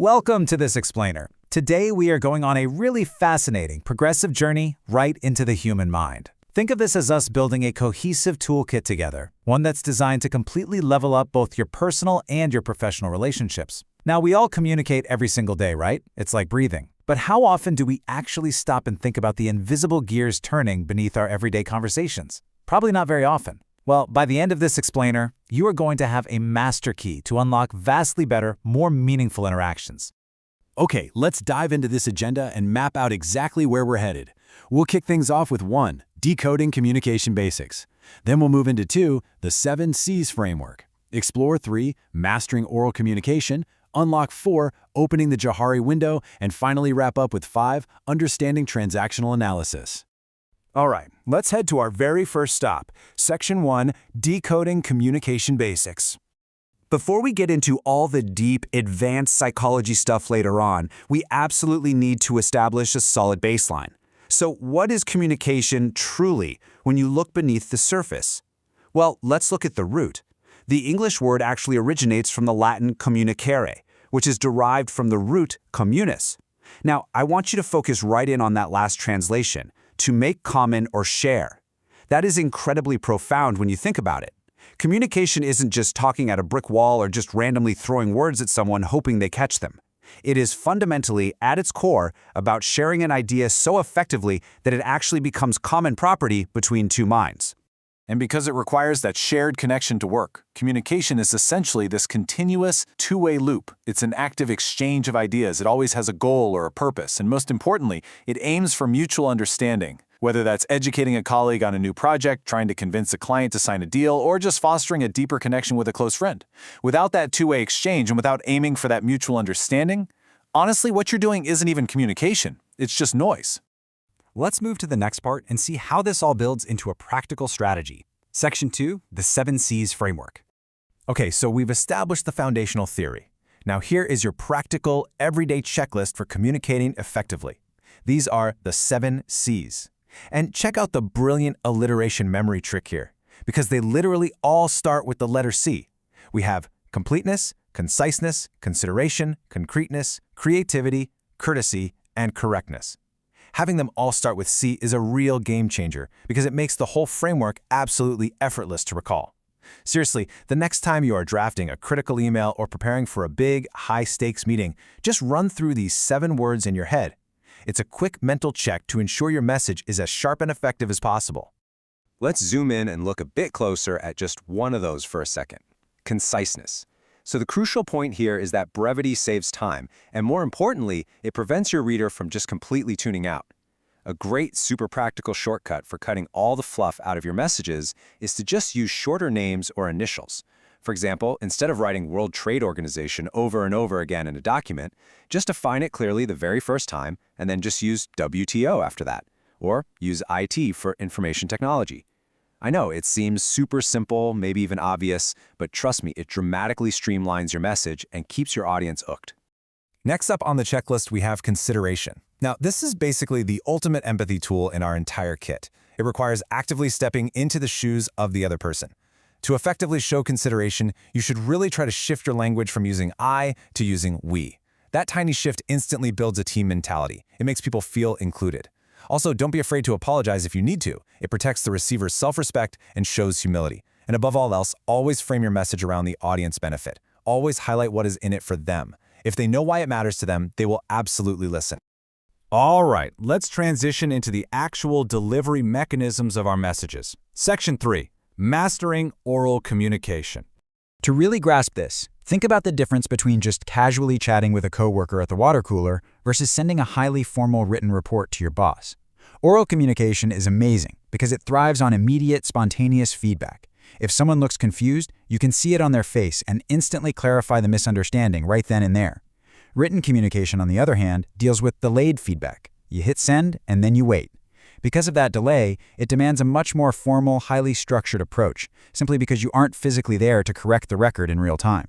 Welcome to this explainer. Today we are going on a really fascinating, progressive journey right into the human mind. Think of this as us building a cohesive toolkit together, one that's designed to completely level up both your personal and your professional relationships. Now, we all communicate every single day, right? It's like breathing. But how often do we actually stop and think about the invisible gears turning beneath our everyday conversations? Probably not very often. Well, by the end of this explainer, you are going to have a master key to unlock vastly better, more meaningful interactions. Okay, let's dive into this agenda and map out exactly where we're headed. We'll kick things off with 1, decoding communication basics. Then we'll move into 2, the 7 C's framework. Explore 3, mastering oral communication. Unlock 4, opening the Johari window. And finally wrap up with 5, understanding transactional analysis. All right, let's head to our very first stop, Section 1, Decoding Communication Basics. Before we get into all the deep, advanced psychology stuff later on, we absolutely need to establish a solid baseline. So what is communication truly when you look beneath the surface? Well, let's look at the root. The English word actually originates from the Latin communicare, which is derived from the root communis. Now, I want you to focus right in on that last translation, to make common or share. That is incredibly profound when you think about it. Communication isn't just talking at a brick wall or just randomly throwing words at someone hoping they catch them. It is fundamentally, at its core, about sharing an idea so effectively that it actually becomes common property between two minds. And because it requires that shared connection to work, communication is essentially this continuous, two-way loop. It's an active exchange of ideas. It always has a goal or a purpose, and most importantly, it aims for mutual understanding. Whether that's educating a colleague on a new project, trying to convince a client to sign a deal, or just fostering a deeper connection with a close friend. Without that two-way exchange and without aiming for that mutual understanding, honestly, what you're doing isn't even communication. It's just noise. Let's move to the next part and see how this all builds into a practical strategy. Section 2, the 7 C's framework. Okay, so we've established the foundational theory. Now here is your practical, everyday checklist for communicating effectively. These are the 7 C's. And check out the brilliant alliteration memory trick here, because they literally all start with the letter C. We have completeness, conciseness, consideration, concreteness, creativity, courtesy, and correctness. Having them all start with C is a real game changer because it makes the whole framework absolutely effortless to recall. Seriously, the next time you are drafting a critical email or preparing for a big, high-stakes meeting, just run through these 7 words in your head. It's a quick mental check to ensure your message is as sharp and effective as possible. Let's zoom in and look a bit closer at just one of those for a second: conciseness. So the crucial point here is that brevity saves time, and more importantly, it prevents your reader from just completely tuning out. A great, super practical shortcut for cutting all the fluff out of your messages is to just use shorter names or initials. For example, instead of writing World Trade Organization over and over again in a document, just define it clearly the very first time and then just use WTO after that, or use IT for information technology. I know it seems super simple, maybe even obvious, but trust me, it dramatically streamlines your message and keeps your audience hooked. Next up on the checklist, we have consideration. Now, this is basically the ultimate empathy tool in our entire kit. It requires actively stepping into the shoes of the other person. To effectively show consideration, you should really try to shift your language from using I to using we. That tiny shift instantly builds a team mentality. It makes people feel included. Also, don't be afraid to apologize if you need to. It protects the receiver's self-respect and shows humility. And above all else, always frame your message around the audience benefit. Always highlight what is in it for them. If they know why it matters to them, they will absolutely listen. All right, let's transition into the actual delivery mechanisms of our messages. Section 3, mastering oral communication. To really grasp this, think about the difference between just casually chatting with a coworker at the water cooler versus sending a highly formal written report to your boss. Oral communication is amazing because it thrives on immediate, spontaneous feedback. If someone looks confused, you can see it on their face and instantly clarify the misunderstanding right then and there. Written communication, on the other hand, deals with delayed feedback. You hit send and then you wait. Because of that delay, it demands a much more formal, highly structured approach, simply because you aren't physically there to correct the record in real time.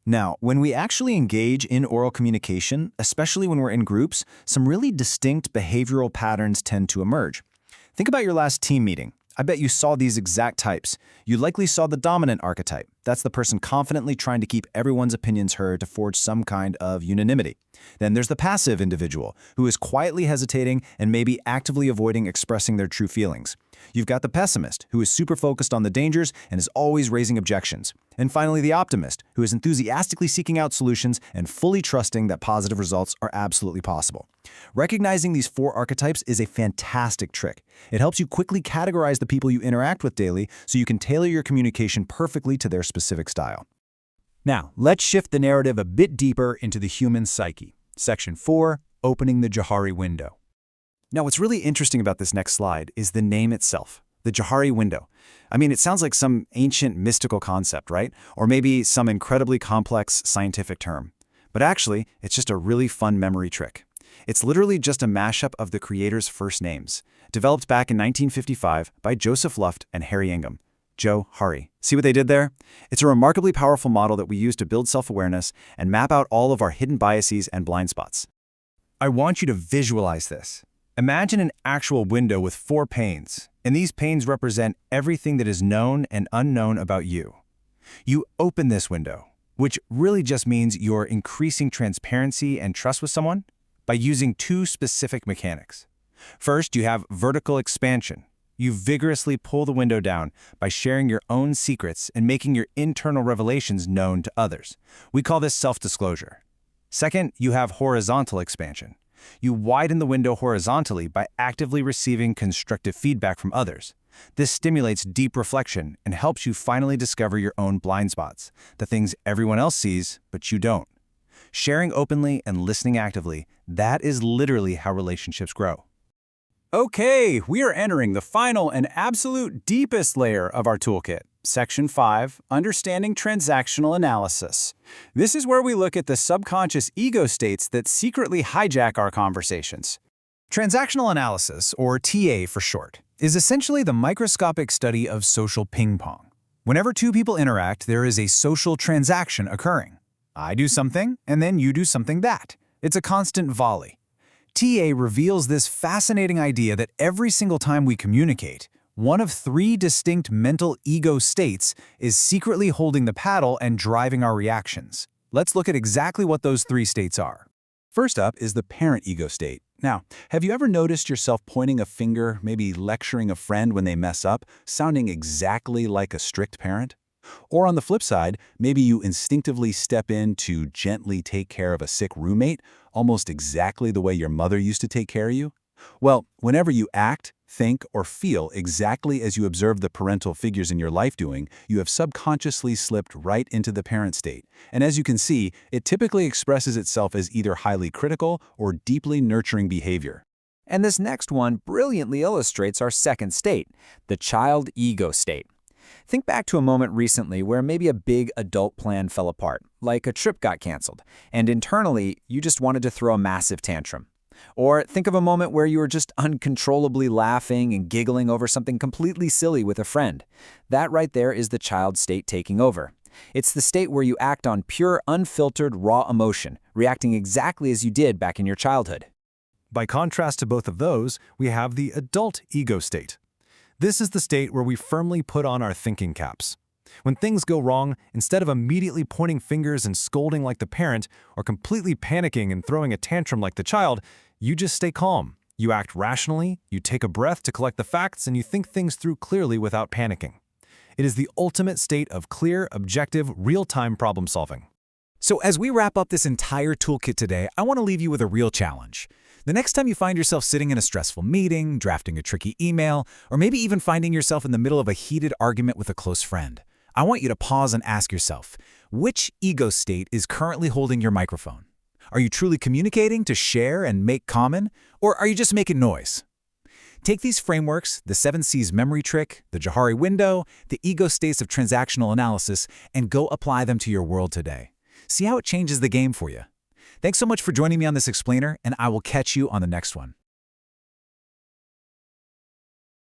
Now, when we actually engage in oral communication, especially when we're in groups, some really distinct behavioral patterns tend to emerge. Think about your last team meeting. I bet you saw these exact types. You likely saw the dominant archetype. That's the person confidently trying to keep everyone's opinions heard to forge some kind of unanimity. Then there's the passive individual, who is quietly hesitating and maybe actively avoiding expressing their true feelings. You've got the pessimist, who is super focused on the dangers and is always raising objections. And finally, the optimist, who is enthusiastically seeking out solutions and fully trusting that positive results are absolutely possible. Recognizing these 4 archetypes is a fantastic trick. It helps you quickly categorize the people you interact with daily so you can tailor your communication perfectly to their specific style. Now, let's shift the narrative a bit deeper into the human psyche. Section 4, Opening the Johari Window. Now, what's really interesting about this next slide is the name itself, the Johari window. I mean, it sounds like some ancient mystical concept, right? Or maybe some incredibly complex scientific term. But actually, it's just a really fun memory trick. It's literally just a mashup of the creator's first names, developed back in 1955 by Joseph Luft and Harry Ingham. Johari. See what they did there? It's a remarkably powerful model that we use to build self-awareness and map out all of our hidden biases and blind spots. I want you to visualize this. Imagine an actual window with 4 panes, and these panes represent everything that is known and unknown about you. You open this window, which really just means you're increasing transparency and trust with someone by using 2 specific mechanics. First, you have vertical expansion. You vigorously pull the window down by sharing your own secrets and making your internal revelations known to others. We call this self-disclosure. Second, you have horizontal expansion. You widen the window horizontally by actively receiving constructive feedback from others. This stimulates deep reflection and helps you finally discover your own blind spots, the things everyone else sees, but you don't. Sharing openly and listening actively, that is literally how relationships grow. Okay, we are entering the final and absolute deepest layer of our toolkit. Section 5, Understanding Transactional Analysis. This is where we look at the subconscious ego states that secretly hijack our conversations. Transactional analysis, or TA for short, is essentially the microscopic study of social ping pong. Whenever 2 people interact, there is a social transaction occurring. I do something, and then you do something that. It's a constant volley. TA reveals this fascinating idea that every single time we communicate, one of 3 distinct mental ego states is secretly holding the paddle and driving our reactions. Let's look at exactly what those 3 states are. First up is the parent ego state. Now, have you ever noticed yourself pointing a finger, maybe lecturing a friend when they mess up, sounding exactly like a strict parent? Or on the flip side, maybe you instinctively step in to gently take care of a sick roommate, almost exactly the way your mother used to take care of you? Well, whenever you act, think, or feel exactly as you observe the parental figures in your life doing, you have subconsciously slipped right into the parent state. And as you can see, it typically expresses itself as either highly critical or deeply nurturing behavior. And this next one brilliantly illustrates our second state, the child ego state. Think back to a moment recently where maybe a big adult plan fell apart, like a trip got canceled, and internally, you just wanted to throw a massive tantrum. Or think of a moment where you were just uncontrollably laughing and giggling over something completely silly with a friend. That right there is the child state taking over. It's the state where you act on pure, unfiltered, raw emotion, reacting exactly as you did back in your childhood. By contrast to both of those, we have the adult ego state. This is the state where we firmly put on our thinking caps. When things go wrong, instead of immediately pointing fingers and scolding like the parent, or completely panicking and throwing a tantrum like the child, you just stay calm. You act rationally, you take a breath to collect the facts, and you think things through clearly without panicking. It is the ultimate state of clear, objective, real-time problem solving. So as we wrap up this entire toolkit today, I want to leave you with a real challenge. The next time you find yourself sitting in a stressful meeting, drafting a tricky email, or maybe even finding yourself in the middle of a heated argument with a close friend, I want you to pause and ask yourself, which ego state is currently holding your microphone? Are you truly communicating to share and make common, or are you just making noise? Take these frameworks, the 7 C's memory trick, the Johari window, the ego states of transactional analysis, and go apply them to your world today. See how it changes the game for you. Thanks so much for joining me on this explainer, and I will catch you on the next one.